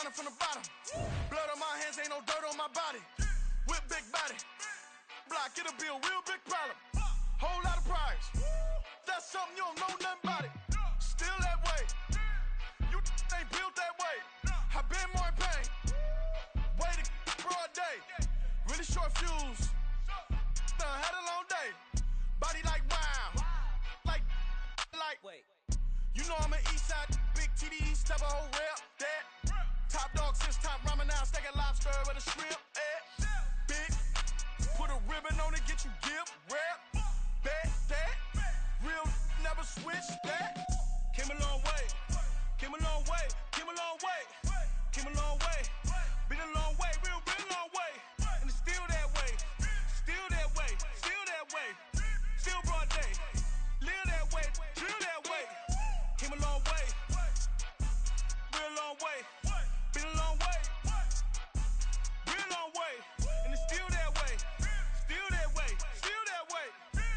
grinding from the bottom. Blood on my hands, ain't no dirt on my body. Whip big body. Block, it'll be a real big problem. Whole lot of prize. That's something you don't know nothing about it. Still that way. You ain't built that way. I been more in pain. Way to broad day. Really short fuse. Had a long day. Body like wow. Like. Wait. You know I'm an east side. Big TDE, step a whole rep. That. Top dog since top ramen now. Steak and lobster with a shrimp. Big. Put a ribbon on it, get you give. Rep. Bet that. Real never switch that. Came a long way. Came a long way. Came a long way. Came a long way. Been a long way. Real long way. And it's still that way. Still that way. Still that way. Still broad day. Live that way. Drill that way. Came a long way. Real long way. Been a long way. Real long way. And it's still that way. Still that way. Still that way.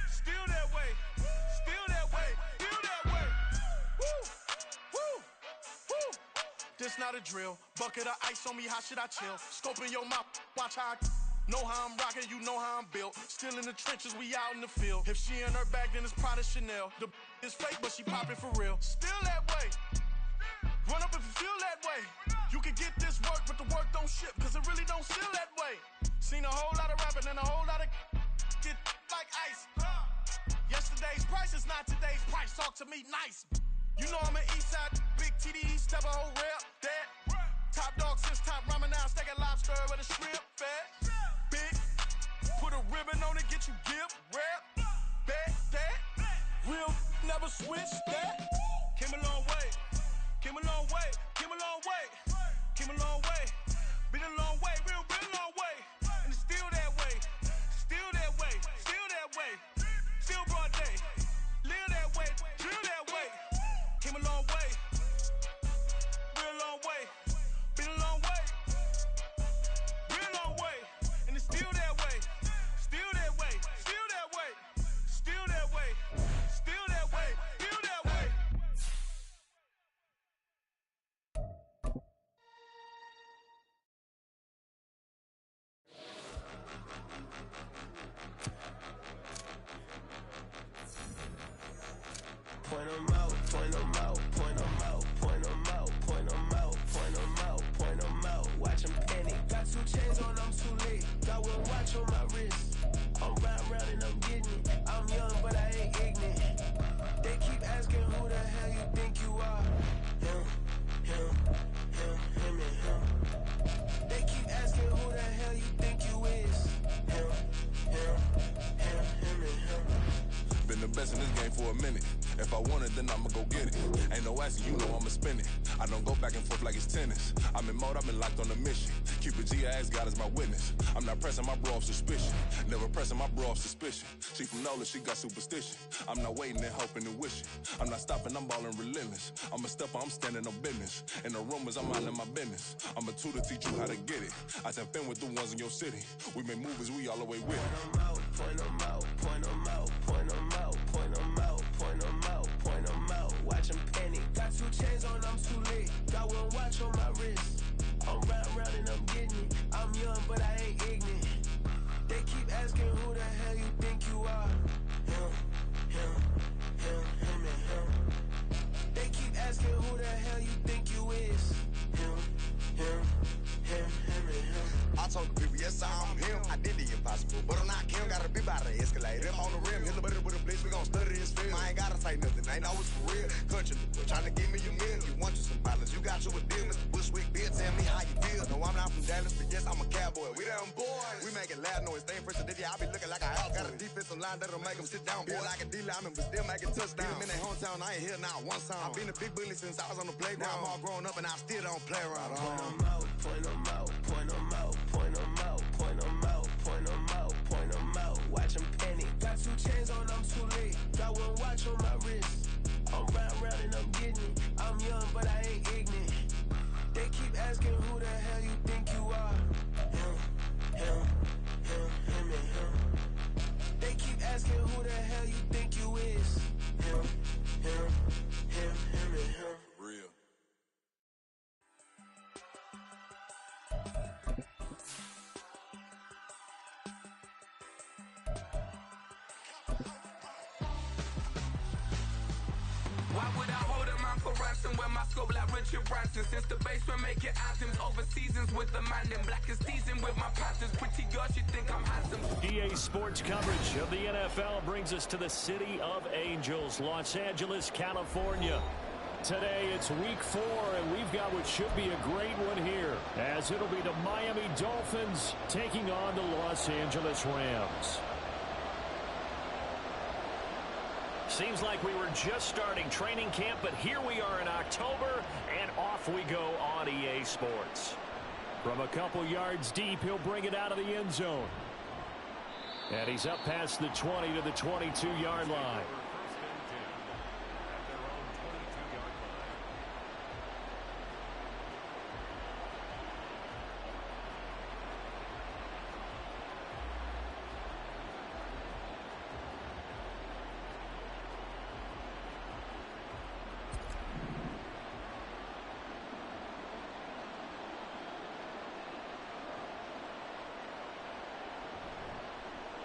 Still that way. Still that way. Still that way. Woo. Woo. Woo. This not a drill. Bucket of ice on me, how should I chill? Scoping your mouth, watch how I know how I'm rocking, you know how I'm built. Still in the trenches, we out in the field. If she in her bag, then it's Prada Chanel. The is fake, but she popping for real. Still that way. Run up if you feel that way. You can get this work, but the work don't ship, cause it really don't feel that way. Seen a whole lot of rapping and a whole lot of get like ice. Yesterday's price is not today's price. Talk to me nice. You know I'm an east side, big TDE, step a whole rep. That. Top dog since top ramen now. Steak and lobster with a shrimp. Fat. Big. Put a ribbon on it, get you give. Rep. Bet that. Real never switch that. Came a long way. Came a long way. Came a long way. Came a long way. Been a long way. Real long way. And it's still that way. Still that way. Still that way. Still broad day. Live that way. Drill that way. Came a long way. Real long way. Been a long way. Real long way. And it's still that way. Still that way. Still that way. Still that way. Still that way. Still that way. Point 'em out, point 'em out, point 'em out, point 'em out, point 'em out, point 'em out, point 'em out. Watch 'em panic. Got 2 chains on, I'm too late. Got 1 watch on my wrist. I'm round and I'm getting it. I'm young, but I ain't ignorant. They keep asking who the hell you think you are. Him, and him. They keep asking who the hell you think you is. Him, and him. Been the best in this game for a minute. If I want it, then I'ma go get it. Ain't no asking, you know I'ma spend it. I don't go back and forth like it's tennis. I'm in mode, I've been locked on a mission. Keep it G, I ask God as my witness. I'm not pressing my bro off suspicion. Never pressing my bro off suspicion. She from Nola, she got superstition. I'm not waiting and hoping and wishing. I'm not stopping, I'm ballin' relentless. I'm a stepper, I'm standing on business. In the rumors, I'm minding my business. I'm a tutor, teach you how to get it. I said, fin with the ones in your city. We make movies, we all the way with it. Point 'em out, point 'em out, point 'em out, point 'em out, point 'em out, point 'em out. Watch 'em panic. Got 2 chains on, I'm too late. Got 1 watch on my wrist. I'm round and I'm getting it. I'm young, but I ain't ignorant. They keep asking who the hell you think you are. Him, and him. They keep asking who the hell you think you is. Him, and him. I told the people, yes, I'm him. I did the impossible, but I'm not Kim. Gotta be by the escalator. Him on the rim, hit a bit with a blitz. We gon' study his film. I ain't gotta say nothing, ain't always for real. Country, tryna give me a meal. You want you some pilots, you got you a deal. Mr. Bushwick, Bill, tell me how you feel. No, I'm not from Dallas, but yes, I'm a cowboy. We them boys. We making loud noise. Staying first to I be looking like a house. Got a defensive line that'll make them sit down. Feel like a D-lineman, but still making touchdowns. Beat them in their hometown, I ain't here now one time. I been a big bully since I was on the playground. Now I'm all grown up and I still don't play around. Point 'em out, point 'em out, point 'em out, point 'em out, point 'em out, point 'em out, point 'em out. Watch 'em panic. Got 2 chains on, I'm too late. Got 1 watch on my wrist. I'm round and I'm getting it. I'm young, but I ain't ignorant. They keep asking who the hell you think you are. Him, and him. They keep asking who the hell you think you is. Him, and him. Real. Why would I hold him on for ransom when my scope like Richard Branson? Since the basement making anthems over seasons with the man in black is season with my Panthers. Pretty girl, she think I'm handsome. EA Sports coverage of the NFL brings us to the City of Angels, Los Angeles, California. Today it's week 4, and we've got what should be a great one here, as it'll be the Miami Dolphins taking on the Los Angeles Rams. Seems like we were just starting training camp, but here we are in October, and off we go on EA Sports. From a couple yards deep, he'll bring it out of the end zone. And he's up past the 20 to the 22-yard line.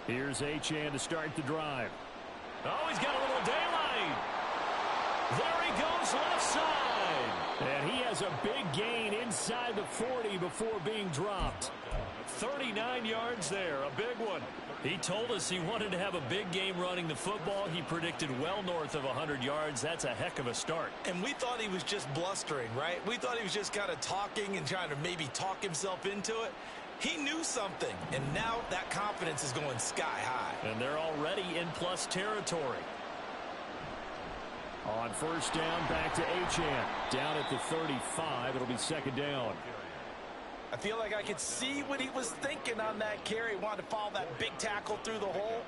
Here's Gm to start the drive. Oh, he's got a little daylight. There he goes left side. And he has a big gain inside the 40 before being dropped. 39 yards there, a big one. He told us he wanted to have a big game running the football. He predicted well north of 100 yards. That's a heck of a start. And we thought he was just blustering, right? We thought he was just kind of talking and trying to maybe talk himself into it. He knew something, and now that confidence is going sky high. And they're already in plus territory. On first down, back to Gm. Down at the 35, it'll be second down. I feel like I could see what he was thinking on that carry. Wanted to follow that big tackle through the hole.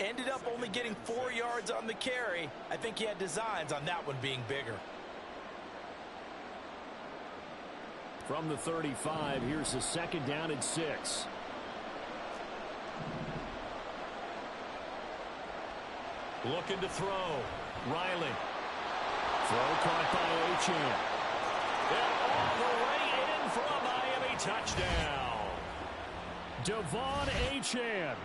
Ended up only getting 4 yards on the carry. I think he had designs on that one being bigger. From the 35, here's the second down and 6. Looking to throw. Riley. Throw caught by Gm. And all the way in for a Miami touchdown. Devon Achane.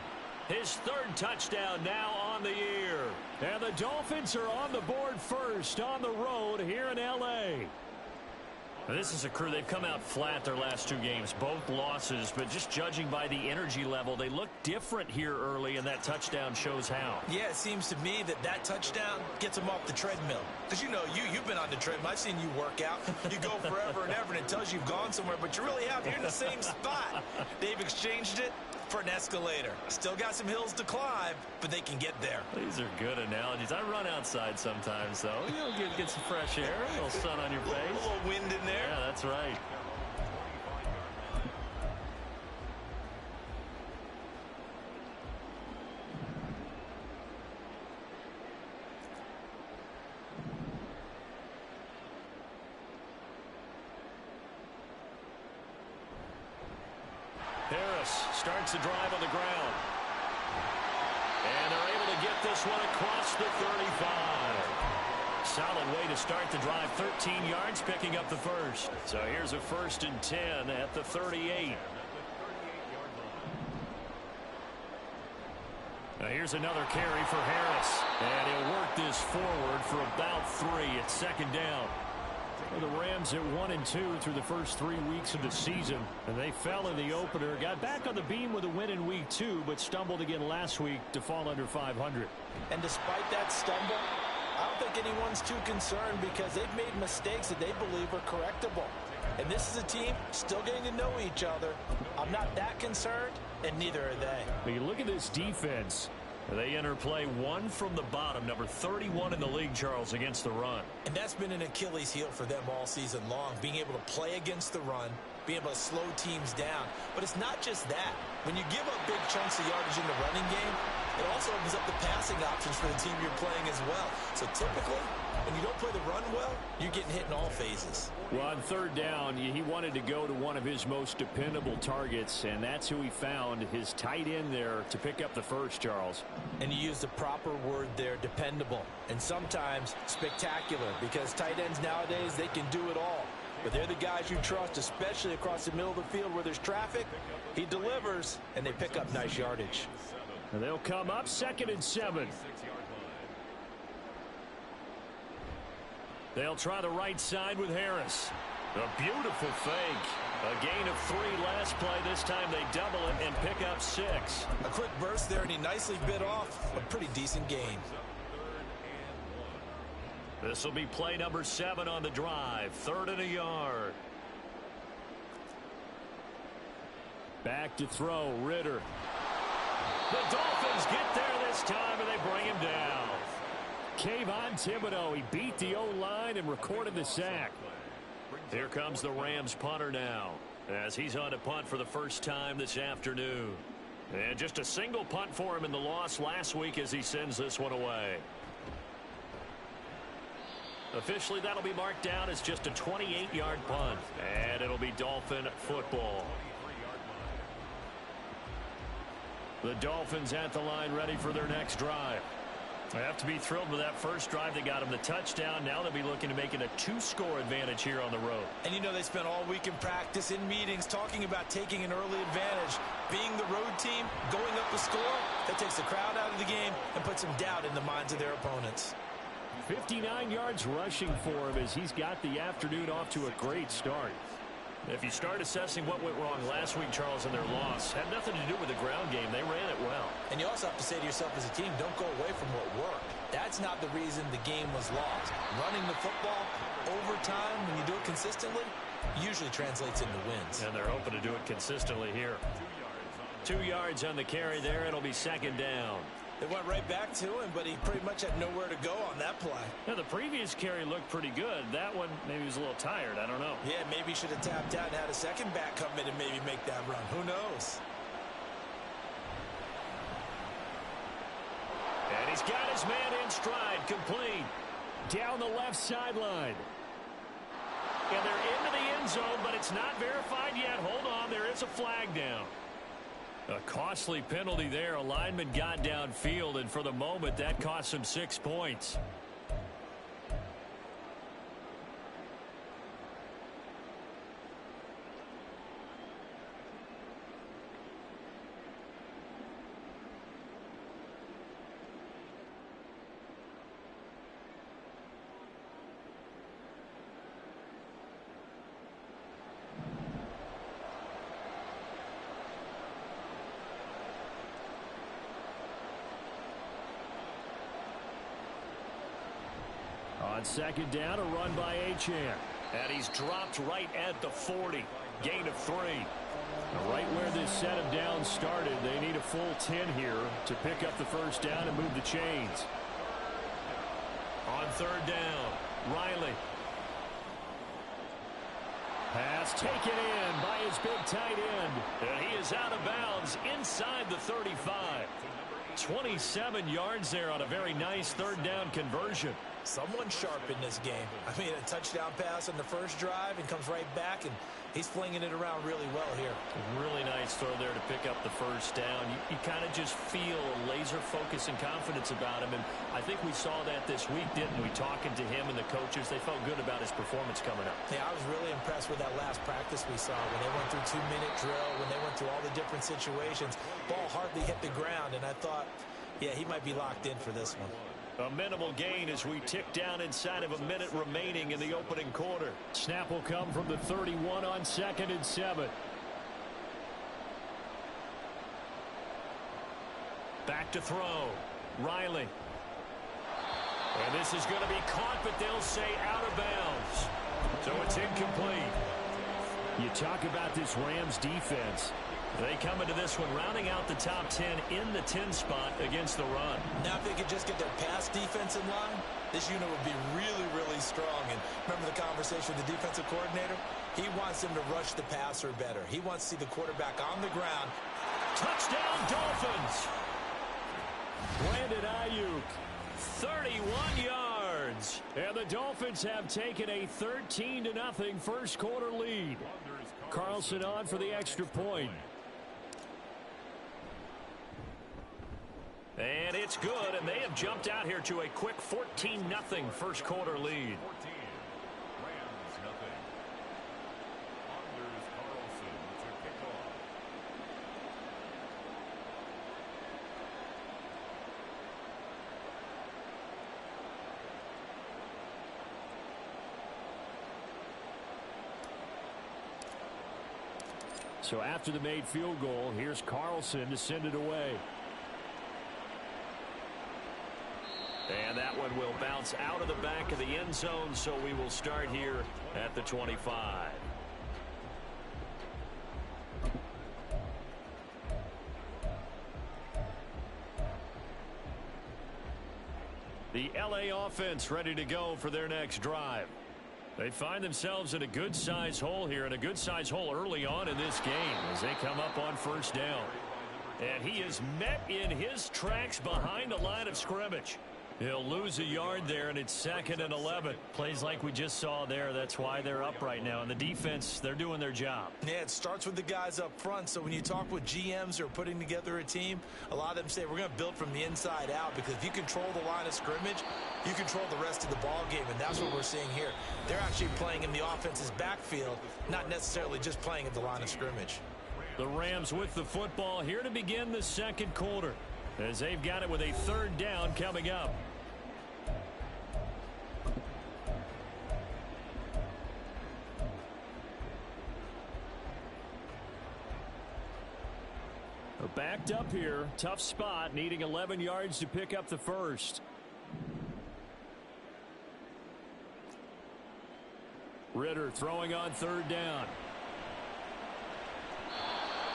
His third touchdown now on the year. And the Dolphins are on the board first on the road here in L.A. This is a crew. They've come out flat their last 2 games, both losses, but just judging by the energy level, they look different here early, and that touchdown shows how. Yeah, it seems to me that touchdown gets them off the treadmill. Because, you know, you've been on the treadmill. I've seen you work out. You go forever and ever, and it tells you you've gone somewhere, but you really have. You're in the same spot. They've exchanged it for an escalator. Still got some hills to climb, but they can get there. These are good analogies. I run outside sometimes, though. You'll get some fresh air, a little sun on your face. A little wind in there. Yeah, that's right. Harris starts the drive on the ground. And they're able to get this one across the 35. Solid way to start the drive. 13 yards, picking up the first. So here's a 1st and 10 at the 38. Now here's another carry for Harris. And he'll work this forward for about 3 at second down. Well, the Rams at 1-2 through the first 3 weeks of the season, and they fell in the opener. Got back on the beam with a win in week 2, but stumbled again last week to fall under 500. And despite that stumble, I don't think anyone's too concerned because they've made mistakes that they believe are correctable. And this is a team still getting to know each other. I'm not that concerned, and neither are they. When you look at this defense, they enter play 1 from the bottom, number 31 in the league, Charles, against the run. And that's been an Achilles heel for them all season long, being able to play against the run, being able to slow teams down. But it's not just that. When you give up big chunks of yardage in the running game, it also opens up the passing options for the team you're playing as well. So typically, when you don't play the run well, you're getting hit in all phases. Well, on third down, he wanted to go to one of his most dependable targets, and that's who he found, his tight end there, to pick up the first, Charles. And you used the proper word there, dependable, and sometimes spectacular, because tight ends nowadays, they can do it all. But they're the guys you trust, especially across the middle of the field where there's traffic. He delivers, and they pick up nice yardage. And they'll come up 2nd and 7. They'll try the right side with Harris. A beautiful fake. A gain of 3 last play. This time they double it and pick up 6. A quick burst there, and he nicely bit off a pretty decent gain. This will be play number 7 on the drive. 3rd and a yard. Back to throw, Ritter. The Dolphins get there this time, and they bring him down. Kayvon Thibodeau, he beat the O-line and recorded the sack. Here comes the Rams punter now, as he's on to punt for the first time this afternoon. And just a single punt for him in the loss last week as he sends this one away. Officially, that'll be marked down as just a 28-yard punt, and it'll be Dolphin football. The Dolphins at the line ready for their next drive. They have to be thrilled with that first drive. They got them the touchdown. Now they'll be looking to make it a 2-score advantage here on the road. And you know they spent all week in practice, in meetings, talking about taking an early advantage. Being the road team, going up a score, that takes the crowd out of the game and puts some doubt in the minds of their opponents. 59 yards rushing for him as he's got the afternoon off to a great start. If you start assessing what went wrong last week, Charles, in their loss, had nothing to do with the ground game. They ran it well. And you also have to say to yourself as a team, don't go away from what worked. That's not the reason the game was lost. Running the football over time, when you do it consistently, usually translates into wins. And they're hoping to do it consistently here. 2 yards on the carry there. It'll be 2nd down. They went right back to him, but he pretty much had nowhere to go on that play. Now, the previous carry looked pretty good. That one, maybe he was a little tired. I don't know. Yeah, maybe he should have tapped out and had a second back come in and maybe make that run. Who knows? And he's got his man in stride, complete. Down the left sideline. And they're into the end zone, but it's not verified yet. Hold on, there is a flag down. A costly penalty there. A lineman got downfield, and for the moment, that cost him 6 points. On 2nd down, a run by Achane. And he's dropped right at the 40. Gain of 3. Right where this set of downs started, they need a full 10 here to pick up the first down and move the chains. On 3rd down, Riley. Pass taken in by his big tight end. And he is out of bounds inside the 35. 27 yards there on a very nice 3rd down conversion. Someone sharp in this game. I mean, a touchdown pass on the first drive and comes right back, and he's flinging it around really well here. Really nice throw there to pick up the first down. You kind of just feel a laser focus and confidence about him, and I think we saw that this week, didn't we? Talking to him and the coaches, they felt good about his performance coming up. Yeah, I was really impressed with that last practice we saw when they went through 2-minute drill, when they went through all the different situations. Ball hardly hit the ground, and I thought, yeah, he might be locked in for this one. A minimal gain as we tick down inside of a minute remaining in the opening quarter. Snap will come from the 31 on 2nd and 7. Back to throw. Riley. And this is going to be caught, but they'll say out of bounds. So it's incomplete. You talk about this Rams defense. They come into this one rounding out the top 10 in the 10 spot against the run. Now if they could just get their pass defense in line, this unit would be really, really strong. And remember the conversation with the defensive coordinator? He wants them to rush the passer better. He wants to see the quarterback on the ground. Touchdown Dolphins! Brandon Ayuk, 31 yards. And the Dolphins have taken a 13-0 first quarter lead. Carlson on for the extra point. And it's good, and they have jumped out here to a quick 14-0 first quarter lead. So after the made field goal, here's Carlson to send it away. And that one will bounce out of the back of the end zone, so we will start here at the 25. The LA offense ready to go for their next drive. They find themselves in a good-sized hole here, and a good-sized hole early on in this game as they come up on first down. And he is met in his tracks behind the line of scrimmage. He'll lose a yard there, and it's 2nd and 11. Plays like we just saw there. That's why they're up right now. And the defense, they're doing their job. Yeah, it starts with the guys up front. So when you talk with GMs who are putting together a team, a lot of them say we're going to build from the inside out, because if you control the line of scrimmage, you control the rest of the ball game, and that's what we're seeing here. They're actually playing in the offense's backfield, not necessarily just playing at the line of scrimmage. The Rams with the football here to begin the second quarter, as they've got it with a 3rd down coming up. Backed up here, tough spot, needing 11 yards to pick up the first. Ritter throwing on 3rd down.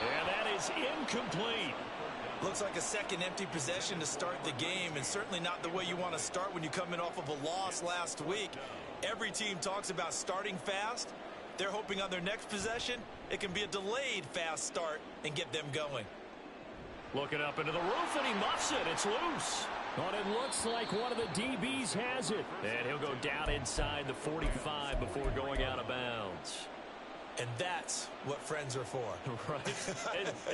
And that is incomplete. Looks like a second empty possession to start the game, and certainly not the way you want to start when you come in off of a loss last week. Every team talks about starting fast. They're hoping on their next possession it can be a delayed fast start and get them going. Looking up into the roof, and he muffs it. It's loose. But it looks like one of the DBs has it. And he'll go down inside the 45 before going out of bounds. And that's what friends are for. Right.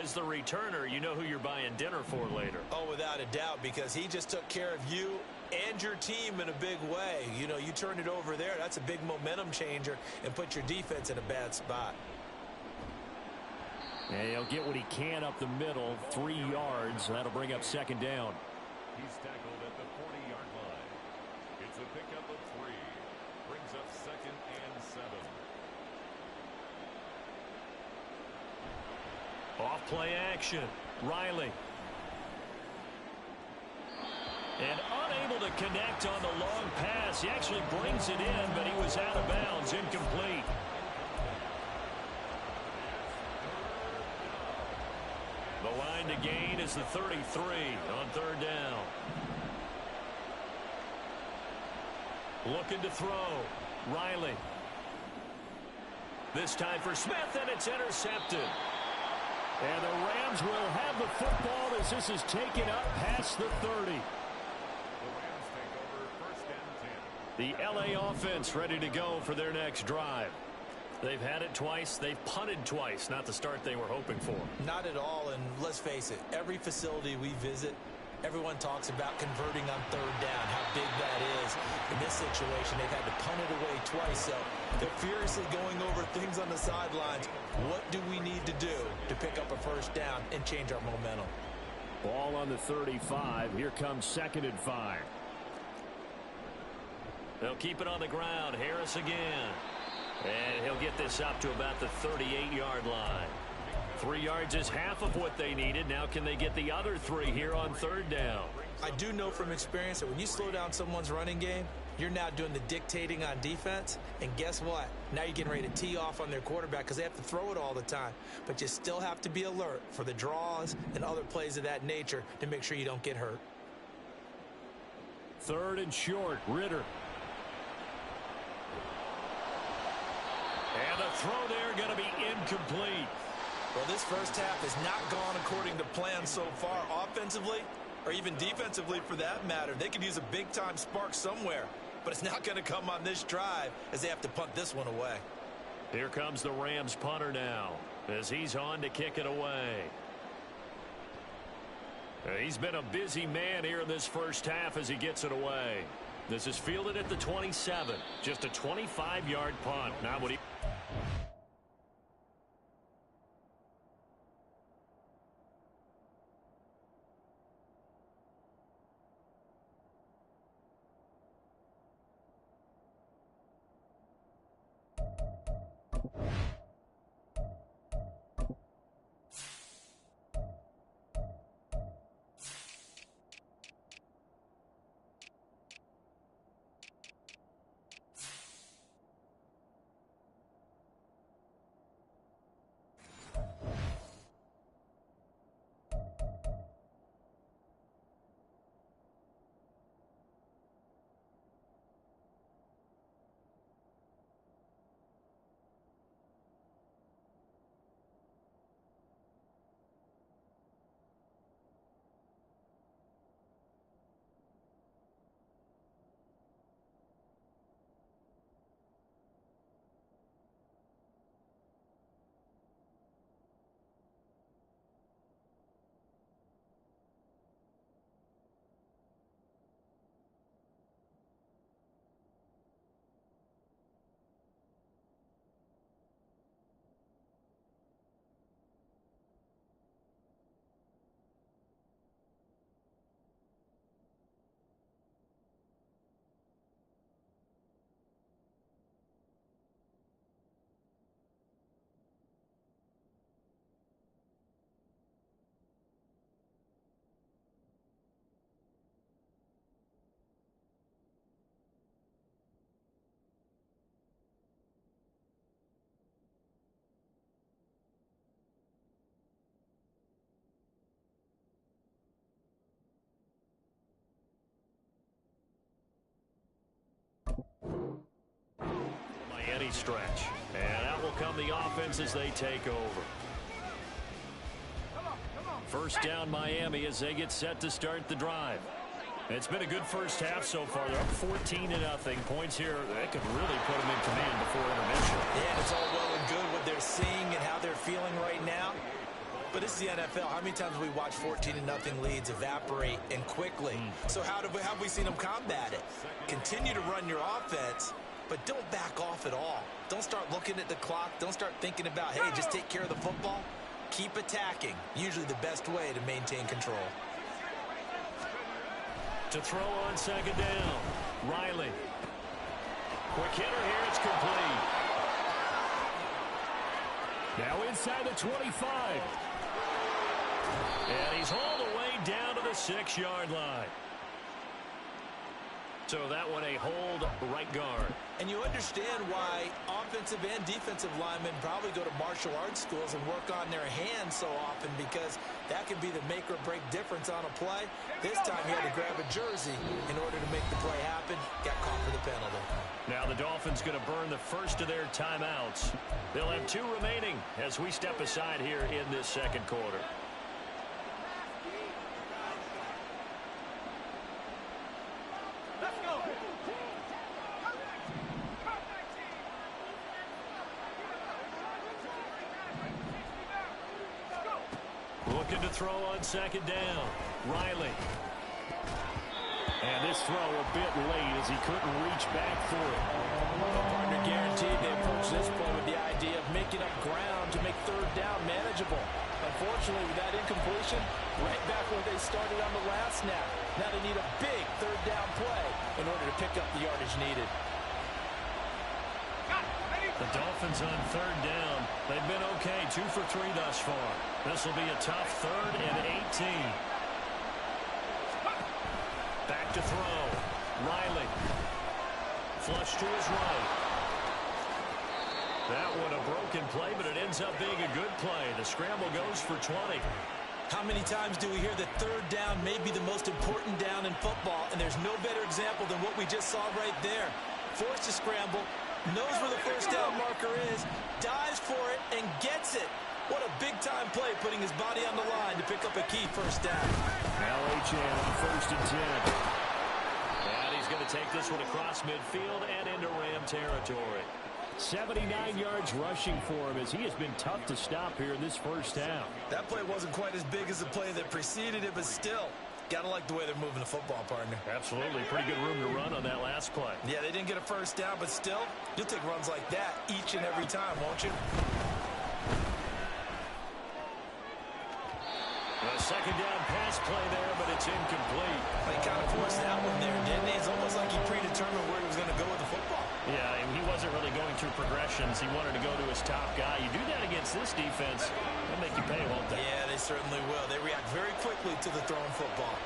As the returner, you know who you're buying dinner for later. Oh, without a doubt, because he just took care of you and your team in a big way. You know, you turn it over there, that's a big momentum changer, and put your defense in a bad spot. And he'll get what he can up the middle, 3 yards. That'll bring up 2nd down. He's tackled at the 40-yard line. It's a pickup of 3. Brings up 2nd and 7. Off play action. Riley. And unable to connect on the long pass. He actually brings it in, but he was out of bounds. Incomplete. The line to gain is the 33 on 3rd down. Looking to throw. Riley. This time for Smith, and it's intercepted. And the Rams will have the football as this is taken up past the 30. The Rams take over 1st and 10. The LA offense ready to go for their next drive. They've had it twice. They've punted twice. Not the start they were hoping for. Not at all, and let's face it, every facility we visit, everyone talks about converting on 3rd down, how big that is. In this situation, they've had to punt it away twice, so they're furiously going over things on the sidelines. What do we need to do to pick up a 1st down and change our momentum? Ball on the 35. Here comes 2nd and 5. They'll keep it on the ground. Harris again. And he'll get this up to about the 38-yard line. 3 yards is half of what they needed. Now can they get the other 3 here on 3rd down? I do know from experience that when you slow down someone's running game, you're now doing the dictating on defense. And guess what? Now you're getting ready to tee off on their quarterback because they have to throw it all the time. But you still have to be alert for the draws and other plays of that nature to make sure you don't get hurt. 3rd and short. Ritter. And the throw there going to be incomplete. Well, this first half has not gone according to plan so far offensively or even defensively for that matter. They could use a big-time spark somewhere, but it's not going to come on this drive as they have to punt this one away. Here comes the Rams punter now as he's on to kick it away. He's been a busy man here in this first half as he gets it away. This is fielded at the 27. Just a 25-yard punt. Now what he... any stretch. And out will come the offense as they take over. First down Miami as they get set to start the drive. It's been a good first half so far. They're up 14-0. Points here, that could really put them in command before intermission. Yeah, it's all well and good what they're seeing and how they're feeling right now. But this is the NFL. How many times have we watched 14-0 leads evaporate and quickly? So how have we seen them combat it? Continue to run your offense, but don't back off at all. Don't start looking at the clock. Don't start thinking about, hey, just take care of the football. Keep attacking. Usually the best way to maintain control. To throw on second down, Riley. Quick hitter here, it's complete. Now inside the 25. And he's hauled away down to the 6-yard line. So that one a hold right guard. And you understand why offensive and defensive linemen probably go to martial arts schools and work on their hands so often, because that can be the make or break difference on a play. This time he had to grab a jersey in order to make the play happen. Got caught for the penalty. Now the Dolphins going to burn the first of their timeouts. They'll have 2 remaining as we step aside here in this second quarter. Looking to throw on second down. Riley. And this throw a bit late as he couldn't reach back for it. The partner guaranteed they approach this play with the idea of making up ground to make third down manageable. Unfortunately, with that incompletion, right back where they started on the last snap. Now they need a big third down play in order to pick up the yardage needed. The Dolphins on third down. They've been okay, 2 for 3 thus far. This will be a tough 3rd and 18. Back to throw. Riley. Flush to his right. That one a broken play, but it ends up being a good play. The scramble goes for 20. How many times do we hear that third down may be the most important down in football, and there's no better example than what we just saw right there. Forced to scramble, knows where the first down marker is, dives for it, and gets it. What a big-time play, putting his body on the line to pick up a key first down. Now Achane on 1st and 10. And he's going to take this one across midfield and into Ram territory. 79 yards rushing for him as he has been tough to stop here in this first half. That play wasn't quite as big as the play that preceded it, but still, got to like the way they're moving the football, partner. Absolutely. Pretty good room to run on that last play. Yeah, they didn't get a first down, but still, you'll take runs like that each and every time, won't you? A second down pass play there, but it's incomplete. He kind of forced that one there, didn't he? It's almost like he predetermined where he was going to go with the football. Yeah, he wasn't really going through progressions. He wanted to go to his top guy. You do that against this defense, they'll make you pay, won't they? Yeah, they certainly will. They react very quickly to the thrown football.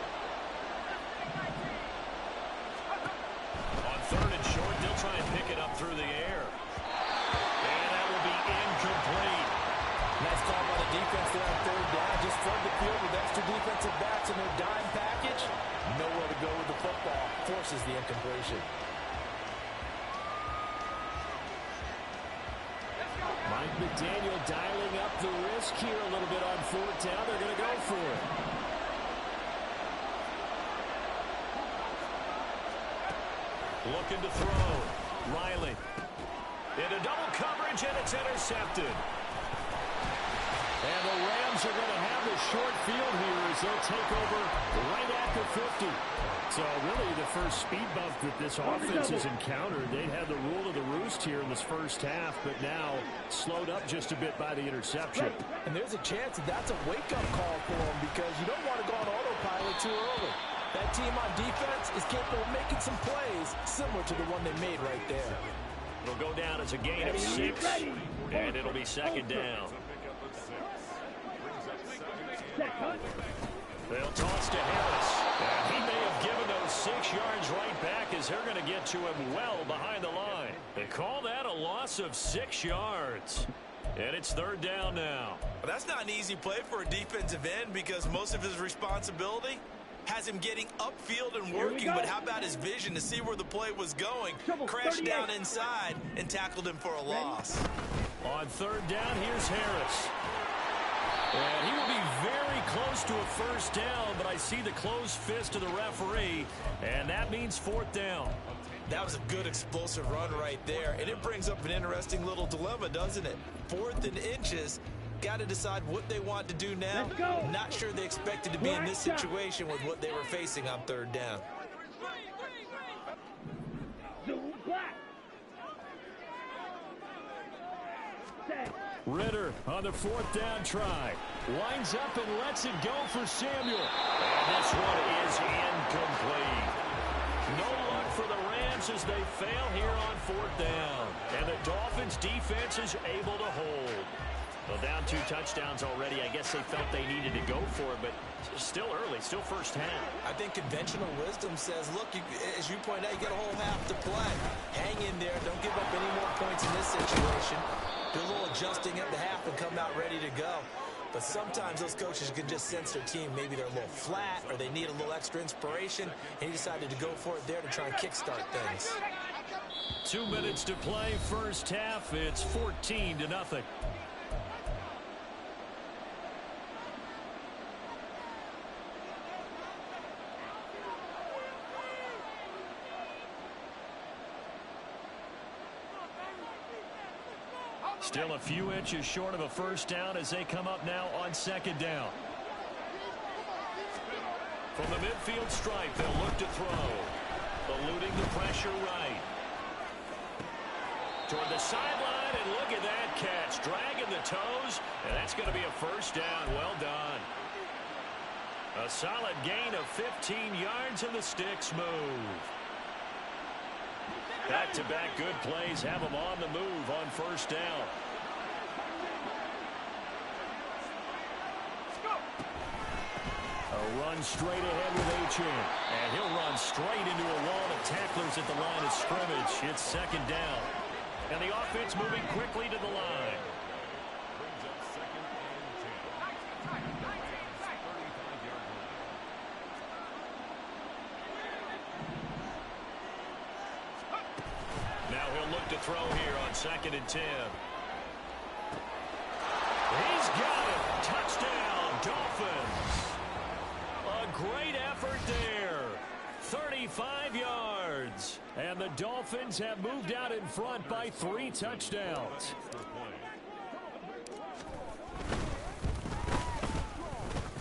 On 3rd and short, they'll try and pick it up through the air. And that will be incomplete. Nice call by the defense there on 3rd down. Just flood the field with extra defensive backs in their dime package. Nowhere to go with the football. Forces the incompletion. Mike McDaniel dialing up the risk here a little bit on 4th down. They're going to go for it. Looking to throw. Riley. Into double coverage, and it's intercepted. And the Rams are going to have the short field here as they'll take over right after 50. So really the first speed bump that this offense has encountered. They had the rule of the roost here in this first half, but now slowed up just a bit by the interception. And there's a chance that that's a wake-up call for them, because you don't want to go on autopilot too early. That team on defense is capable of making some plays similar to the one they made right there. It'll go down as a gain of 6, and it'll be second down. They'll toss to Harris. And he may have given those 6 yards right back as they're going to get to him well behind the line. They call that a loss of 6 yards. And it's 3rd down now. Well, that's not an easy play for a defensive end, because most of his responsibility has him getting upfield and working, but how about his vision to see where the play was going? Crashed down inside and tackled him for a loss. On third down, here's Harris. And he will be very close to a first down, but I see the closed fist of the referee, and that means fourth down. That was a good explosive run right there, and it brings up an interesting little dilemma, doesn't it? 4th and inches, got to decide what they want to do now. Not sure they expected to be in this situation with what they were facing on third down. Ritter on the fourth down try. Winds up and lets it go for Samuel. And this one is incomplete. No luck for the Rams as they fail here on fourth down. And the Dolphins defense is able to hold. Well, down 2 touchdowns already. I guess they felt they needed to go for it, but still early, still first half. I think conventional wisdom says, look, as you point out, you got a whole half to play. Hang in there. Don't give up any more points in this situation. Do a little adjusting at the half and come out ready to go. But sometimes those coaches can just sense their team. Maybe they're a little flat or they need a little extra inspiration, and he decided to go for it there to try and kickstart things. 2 minutes to play first half. It's 14-0. Still a few inches short of a first down as they come up now on second down. From the midfield stripe, they'll look to throw. Eluding the pressure right. Toward the sideline, and look at that catch. Dragging the toes, and that's going to be a first down. Well done. A solid gain of 15 yards, and the sticks move. Back-to-back good plays have them on the move on first down. A run straight ahead with H.M. And he'll run straight into a wall of tacklers at the line of scrimmage. It's second down. And the offense moving quickly to the line. Now he'll look to throw here on 2nd and 10. He's got it. Touchdown, Dolphins. A great effort there. 35 yards. And the Dolphins have moved out in front by 3 touchdowns.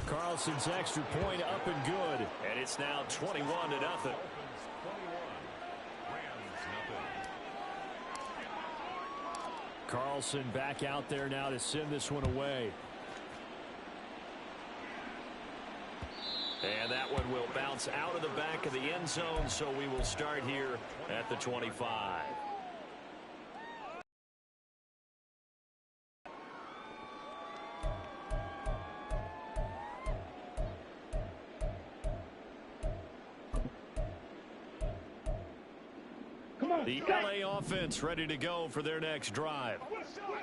Carlson's extra point up and good. And it's now 21-0. Carlson back out there now to send this one away. And that one will bounce out of the back of the end zone, so we will start here at the 25. The LA offense ready to go for their next drive.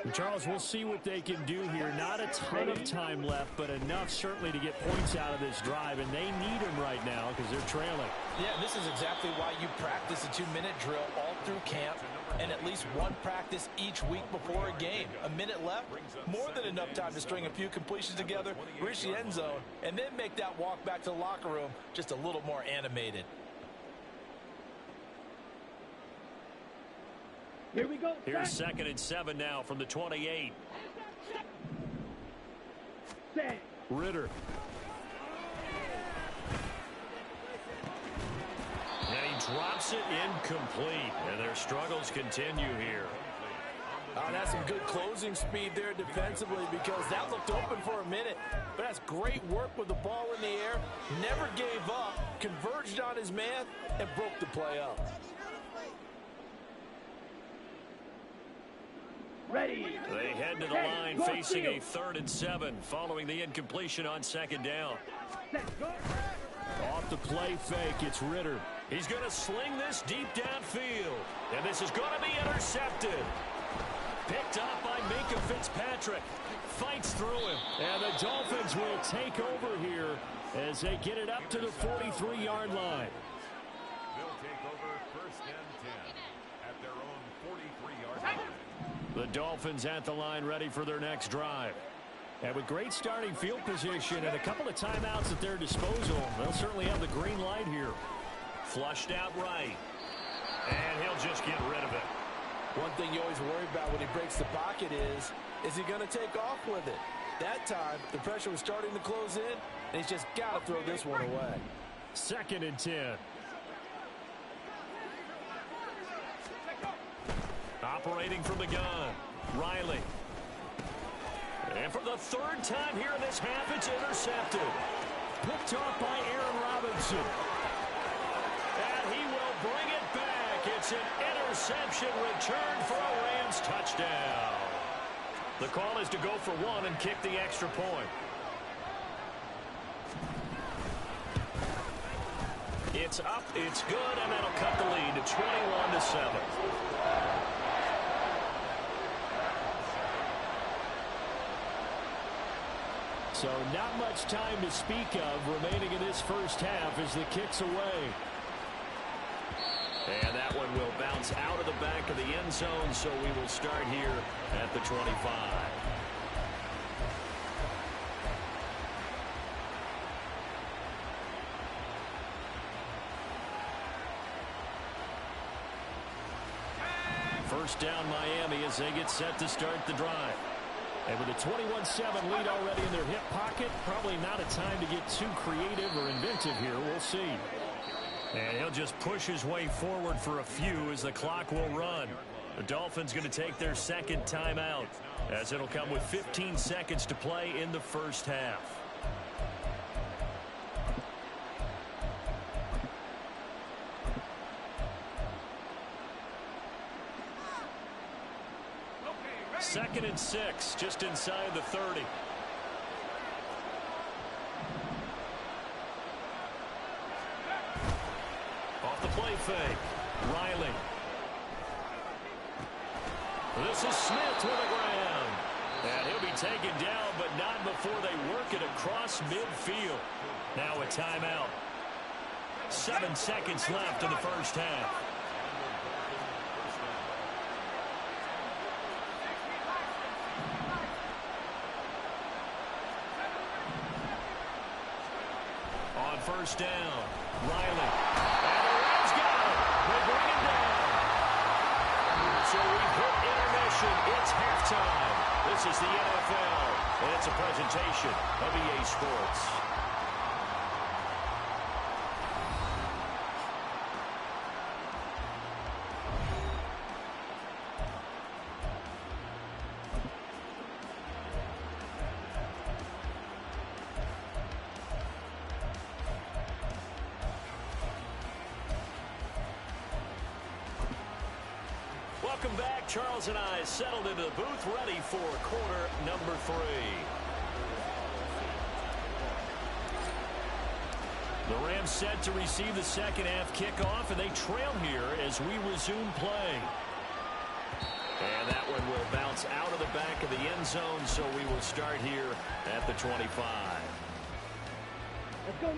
And Charles, we'll see what they can do here. Not a ton of time left, but enough certainly to get points out of this drive, and they need them right now because they're trailing. Yeah, this is exactly why you practice a 2-minute drill all through camp and at least one practice each week before a game. A minute left, more than enough time to string a few completions together, reach the end zone, and then make that walk back to the locker room just a little more animated. Here we go. Here's 2nd and 7 now from the 28. Ritter. And he drops it incomplete. And their struggles continue here. That's some good closing speed there defensively because that looked open for a minute. But that's great work with the ball in the air. Never gave up, converged on his man, and broke the play up. Ready. They head to the line facing a 3rd and 7 following the incompletion on 2nd down. Off the play fake, it's Ritter. He's going to sling this deep downfield. And this is going to be intercepted. Picked up by Minka Fitzpatrick. Fights through him. And the Dolphins will take over here as they get it up to the 43-yard line. They'll take over first and 10 at their own 43-yard line. The Dolphins at the line ready for their next drive. And with great starting field position and a couple of timeouts at their disposal, they'll certainly have the green light here. Flushed out right. And he'll just get rid of it. One thing you always worry about when he breaks the pocket is he going to take off with it? That time, the pressure was starting to close in, and he's just got to throw this one away. 2nd and 10. Operating from the gun, Riley. And for the 3rd time here in this half, it's intercepted. Picked off by Aaron Robinson. And he will bring it back. It's an interception return for a Rams touchdown. The call is to go for 1 and kick the extra point. It's up, it's good, and that'll cut the lead to 21-7. So not much time to speak of remaining in this first half as the kick's away. And that one will bounce out of the back of the end zone, so we will start here at the 25. First down Miami as they get set to start the drive. And with a 21-7 lead already in their hip pocket, probably not a time to get too creative or inventive here. We'll see. And he'll just push his way forward for a few as the clock will run. The Dolphins going to take their 2nd timeout as it'll come with 15 seconds to play in the first half. Second and 6, just inside the 30. Off the play fake. Riley. This is Smith with a ground. And he'll be taken down, but not before they work it across midfield. Now a timeout. 7 seconds left in the first half. First down, Riley. And the Rams got it. They bring it down. So we've hit intermission. It's halftime. This is the NFL, and it's a presentation of EA Sports. Welcome back. Charles and I settled into the booth ready for quarter number 3. The Rams set to receive the second half kickoff, and they trail here as we resume play. And that one will bounce out of the back of the end zone, so we will start here at the 25.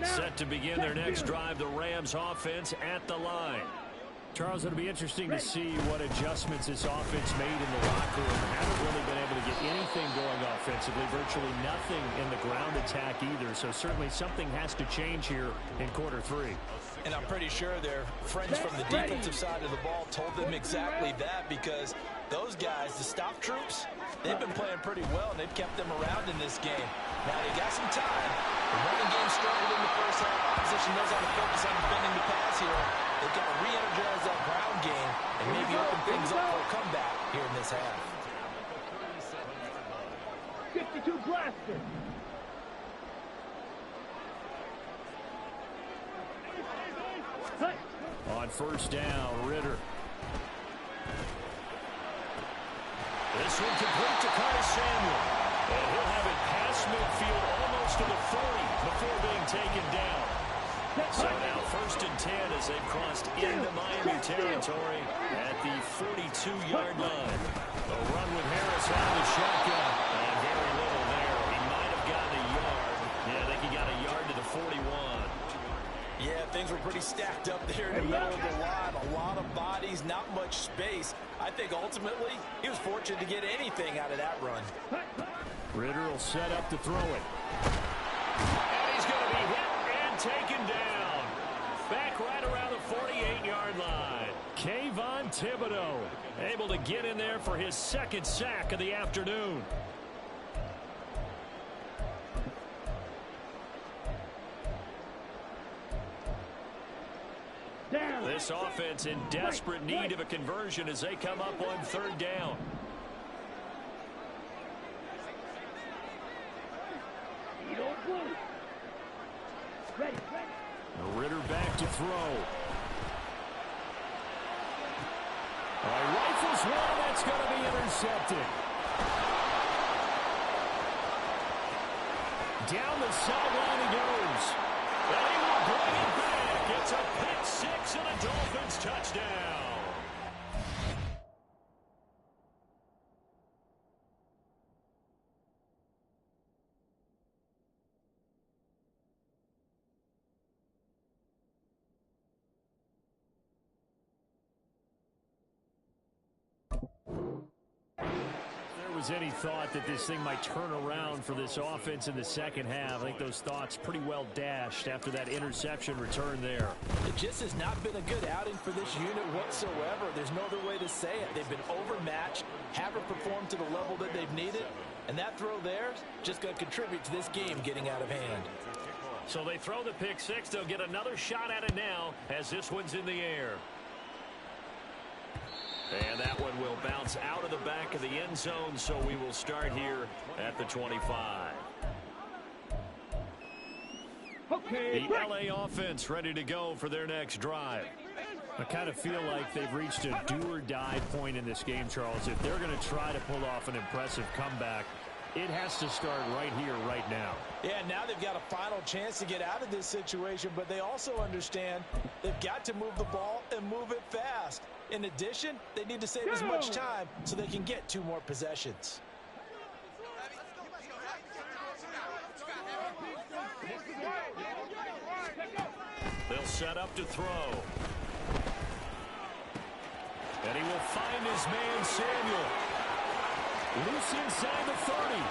Set to begin their next drive, the Rams offense at the line. Charles, it'll be interesting to see what adjustments this offense made in the locker room. Haven't really been able to get anything going offensively, virtually nothing in the ground attack either. So certainly something has to change here in quarter 3. And I'm pretty sure their friends from the defensive side of the ball told them exactly that, because those guys, the stop troops, they've been playing pretty well, and they've kept them around in this game. Now they got some time. The running game struggled in the first half. Opposition knows how to focus on defending the pass here. They've got to re-energize that ground game and maybe open things up for a comeback here in this half. 52 blaster. On first down, Ritter. This one complete to Curtis Samuel. And he'll have it past midfield almost to the 40 before being taken down. So now 1st and 10 as they've crossed into Miami territory at the 42-yard line. A run with Harris out of the shotgun. Very little there. He might have gotten a yard. Yeah, I think he got a yard to the 41. Yeah, things were pretty stacked up there in the middle of the line. A lot of bodies, not much space. I think ultimately he was fortunate to get anything out of that run. Ritter will set up to throw it. And he's going to be hit and taken down. Back right around the 48-yard line. Kayvon Thibodeau able to get in there for his 2nd sack of the afternoon. This offense in desperate need of a conversion as they come up on 3rd down. Ritter back to throw. Rifles one, that's going to be intercepted. Down the sideline he goes. And he will bring it back. It's a pick 6 and a Dolphins touchdown. Any thought that this thing might turn around for this offense in the 2nd half. I think those thoughts pretty well dashed after that interception return there. It just has not been a good outing for this unit whatsoever. There's no other way to say it. They've been overmatched, haven't performed to the level that they've needed, and that throw there is just going to contribute to this game getting out of hand. So they throw the pick 6. They'll get another shot at it now as this one's in the air. And that one will bounce out of the back of the end zone, so we will start here at the 25. Okay. The LA offense ready to go for their next drive. I kind of feel like they've reached a do-or-die point in this game, Charles. If they're going to try to pull off an impressive comeback, it has to start right here, right now. Yeah, now they've got a final chance to get out of this situation, but they also understand they've got to move the ball and move it fast. In addition, they need to save as much time so they can get 2 more possessions. They'll set up to throw. And he will find his man, Samuel. Loose inside the 30.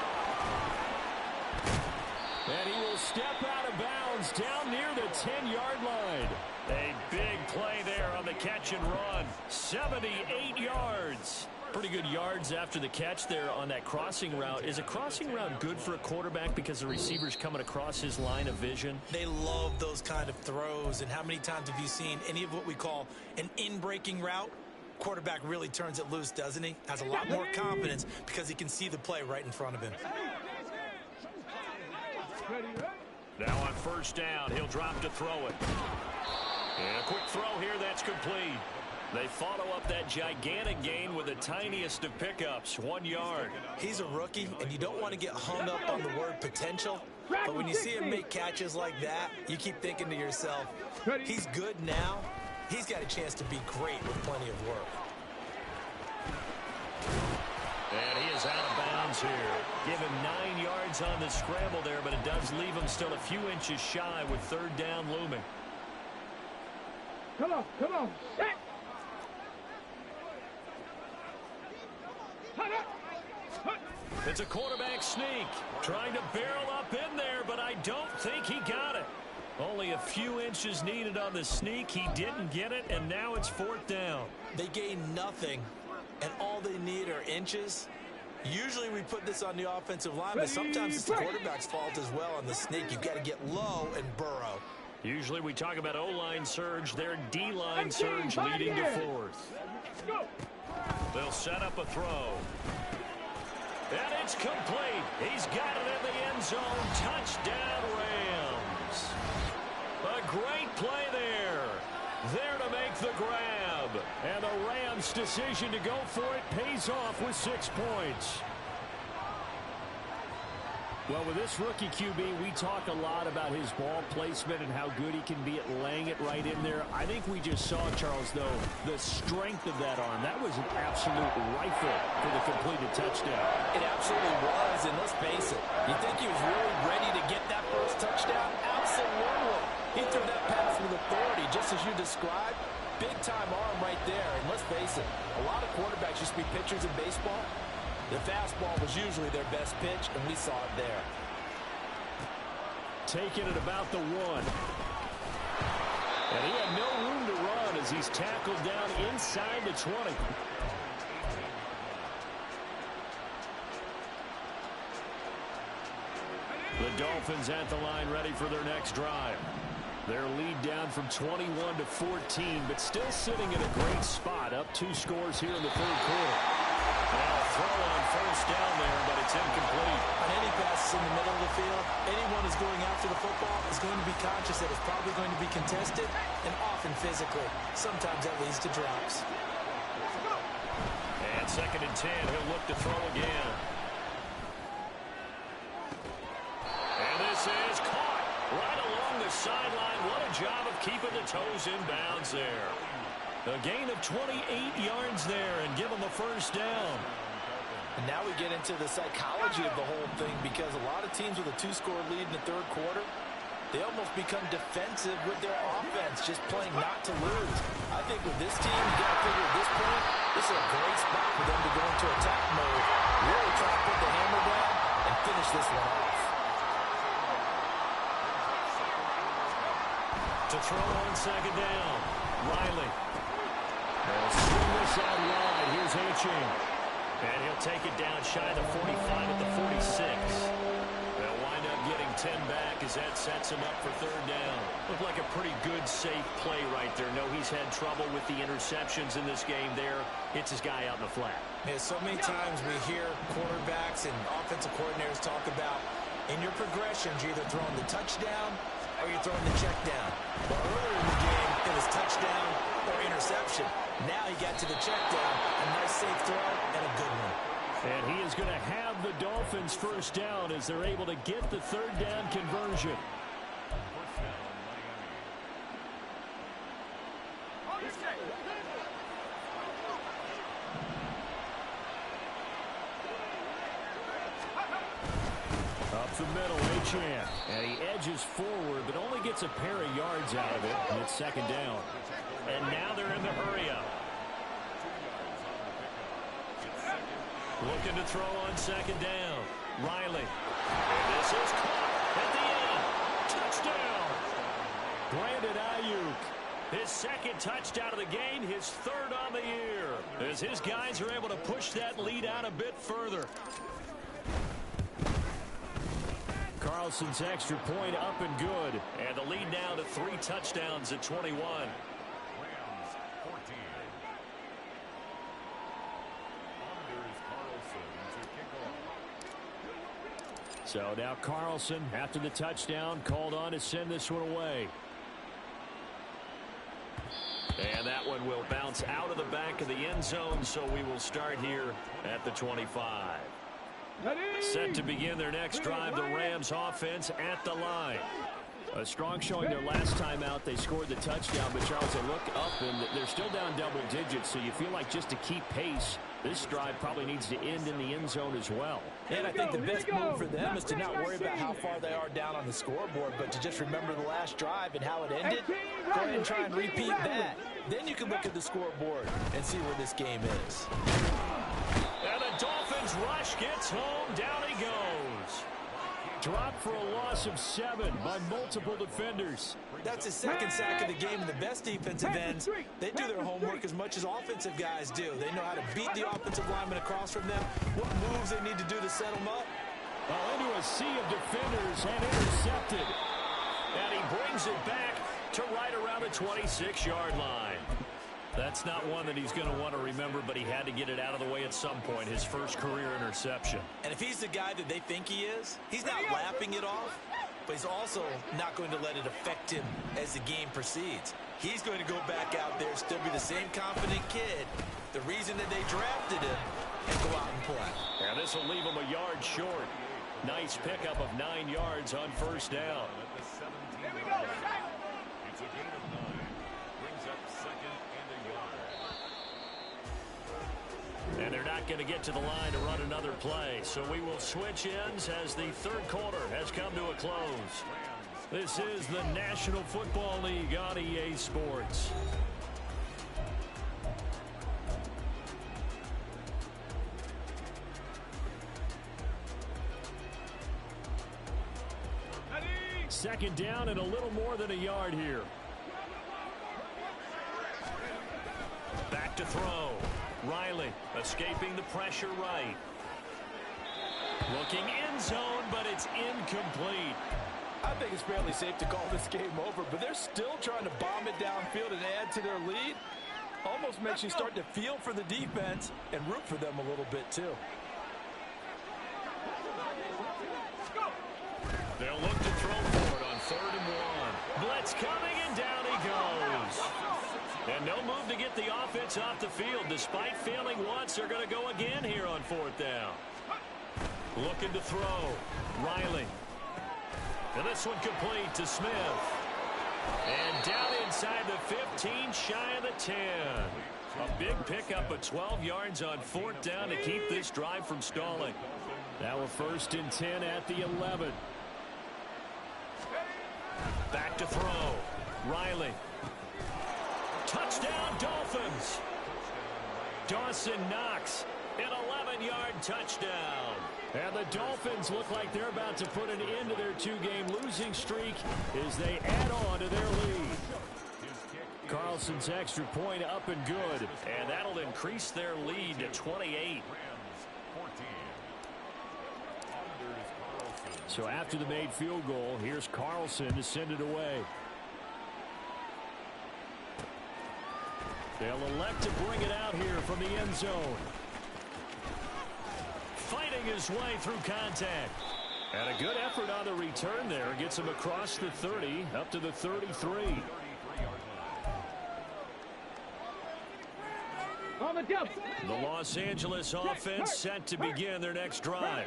And he will step out of bounds down near the 10-yard line. A big play there on the catch and run. 78 yards. Pretty good yards after the catch there on that crossing route. Is a crossing route good for a quarterback because the receiver's coming across his line of vision? They love those kind of throws. And how many times have you seen any of what we call an in-breaking route? Quarterback really turns it loose, doesn't he? Has a lot more confidence because he can see the play right in front of him. Now on 1st down, he'll drop to throw it. And a quick throw here, that's complete. They follow up that gigantic gain with the tiniest of pickups, 1 yard. He's a rookie, and you don't want to get hung up on the word potential. But when you see him make catches like that, you keep thinking to yourself, he's good now. He's got a chance to be great with plenty of work. And he is out of bounds here. Give him 9 yards on the scramble there, but it does leave him still a few inches shy with 3rd down looming. Come on, set. It's a quarterback sneak. Trying to barrel up in there, but I don't think he got it. Only a few inches needed on the sneak. He didn't get it, and now it's 4th down. They gain nothing, and all they need are inches. Usually we put this on the offensive line, but sometimes it's the quarterback's fault as well on the sneak. You've got to get low and burrow. Usually we talk about O-line surge. Their D-line surge leading to 4th. They'll set up a throw. And it's complete. He's got it in the end zone. Touchdown, Rams. A great play there. There to make the grab. And the Rams' decision to go for it pays off with 6 points. Well, with this rookie QB, we talk a lot about his ball placement and how good he can be at laying it right in there. I think we just saw, Charles, though, the strength of that arm. That was an absolute rifle for the completed touchdown. It absolutely was, and let's face it, you think he was really ready to get that first touchdown? Absolutely. He threw that pass with authority, just as you described. Big-time arm right there, and let's face it, a lot of quarterbacks used to be pitchers in baseball. The fastball was usually their best pitch, and we saw it there. Taking it about the 1. And he had no room to run as he's tackled down inside the 20. The Dolphins at the line ready for their next drive. Their lead down from 21 to 14, but still sitting in a great spot. Up 2 scores here in the third quarter. Now a throw on first down there, but it's incomplete. On any passes in the middle of the field, anyone who's going after the football is going to be conscious that it's probably going to be contested, and often physically. Sometimes that leads to drops. And 2nd and 10, he'll look to throw again. And this is caught right along the sideline. What a job of keeping the toes in bounds there. A gain of 28 yards there and give them a first down. And now we get into the psychology of the whole thing, because a lot of teams with a 2-score lead in the third quarter, they almost become defensive with their offense, just playing not to lose. I think with this team, you got to figure at this point, this is a great spot for them to go into attack mode, really try to put the hammer down and finish this one off. To throw on 2nd down, Riley. They'll swing this out wide. Here's Aching. And he'll take it down shy of the 45 at the 46. They'll wind up getting 10 back as that sets him up for 3rd down. Looked like a pretty good, safe play right there. No, he's had trouble with the interceptions in this game there. It's his guy out in the flat. Yeah, so many times we hear quarterbacks and offensive coordinators talk about, in your progressions, you're either throwing the touchdown or you're throwing the check down. Well, earlier in the game, it was touchdown or interception. Now he got to the check down. A nice safe throw and a good one. And he is going to have the Dolphins first down as they're able to get the 3rd down conversion. Up the middle, Achane. And he edges forward, but only gets a pair of yards out of it. And it's 2nd down. And now they're in the hurry-up. Looking to throw on 2nd down. Riley. And this is caught at the end. Touchdown. Brandon Ayuk. His 2nd touchdown of the game, his 3rd on the year. As his guys are able to push that lead out a bit further. Carlson's extra point up and good. And the lead now to 3 touchdowns at 21. So now Carlson, after the touchdown, called on to send this one away. And that one will bounce out of the back of the end zone, so we will start here at the 25. Set to begin their next drive, the Rams offense at the line. A strong showing their last time out. They scored the touchdown, but Charles, they look up and they're still down double digits, so you feel like just to keep pace, this drive probably needs to end in the end zone as well. And I think the best move for them is to not worry about how far they are down on the scoreboard, but to just remember the last drive and how it ended. Go ahead and try and repeat that. Then you can look at the scoreboard and see where this game is. And the Dolphins rush gets home. Down he goes. Dropped for a loss of 7 by multiple defenders. That's his 2nd sack of the game, and the best defensive ends, they do their homework as much as offensive guys do. They know how to beat the offensive lineman across from them, what moves they need to do to set them up. Well, into a sea of defenders and intercepted. And he brings it back to right around the 26-yard line. That's not one that he's going to want to remember, but he had to get it out of the way at some point, his first career interception. And if he's the guy that they think he is, he's not laughing it off, but he's also not going to let it affect him as the game proceeds. He's going to go back out there, still be the same confident kid, the reason that they drafted him, and go out and play. And this will leave him a yard short. Nice pickup of 9 yards on first down. At the 17-yard line. It's a gain of 9. Brings up second and a yard. And they're not going to get to the line to run another play. So we will switch ends as the third quarter has come to a close. This is the National Football League on EA Sports. Second down and a little more than a yard here. Back to throw. Riley escaping the pressure right. Looking end zone, but it's incomplete. I think it's fairly safe to call this game over, but they're still trying to bomb it downfield and add to their lead. Almost makes you start to feel for the defense and root for them a little bit, too. They'll look to throw for it on 3rd and 1. Blitz coming, and down he goes. And no move to get the offense off the field. Despite failing once, they're going to go again here on 4th down. Looking to throw. Riley. And this one complete to Smith. And down inside the 15, shy of the 10. A big pickup of 12 yards on 4th down to keep this drive from stalling. Now a 1st and 10 at the 11. Back to throw. Riley. Touchdown, Dolphins. Dawson Knox, an 11-yard touchdown. And the Dolphins look like they're about to put an end to their 2-game losing streak as they add on to their lead. Carlson's extra point up and good. And that'll increase their lead to 28. So after the made field goal, here's Carlson to send it away. They'll elect to bring it out here from the end zone. Fighting his way through contact. And a good effort on the return there. Gets him across the 30, up to the 33. On the jump. The Los Angeles offense set to begin their next drive.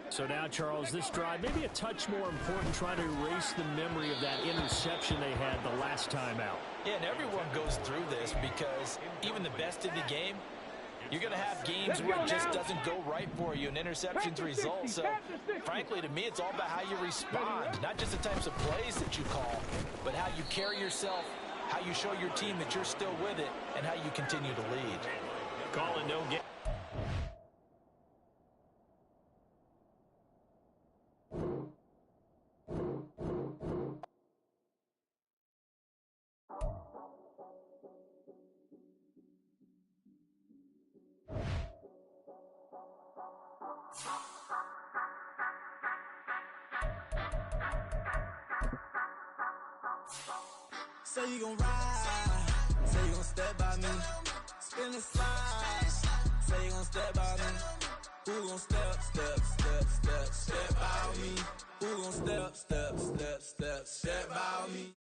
So now, Charles, this drive maybe a touch more important, trying to erase the memory of that interception they had the last time out. Yeah, and everyone goes through this because even the best in the game, you're going to have games where it just doesn't go right for you, and interceptions result. So, frankly, to me, it's all about how you respond, not just the types of plays that you call, but how you carry yourself, how you show your team that you're still with it, and how you continue to lead. Calling no game. Say you gon' ride, say you gon' step by me, spin the slide, say you gon' step by me, who gon' step by me, who gon' step by me.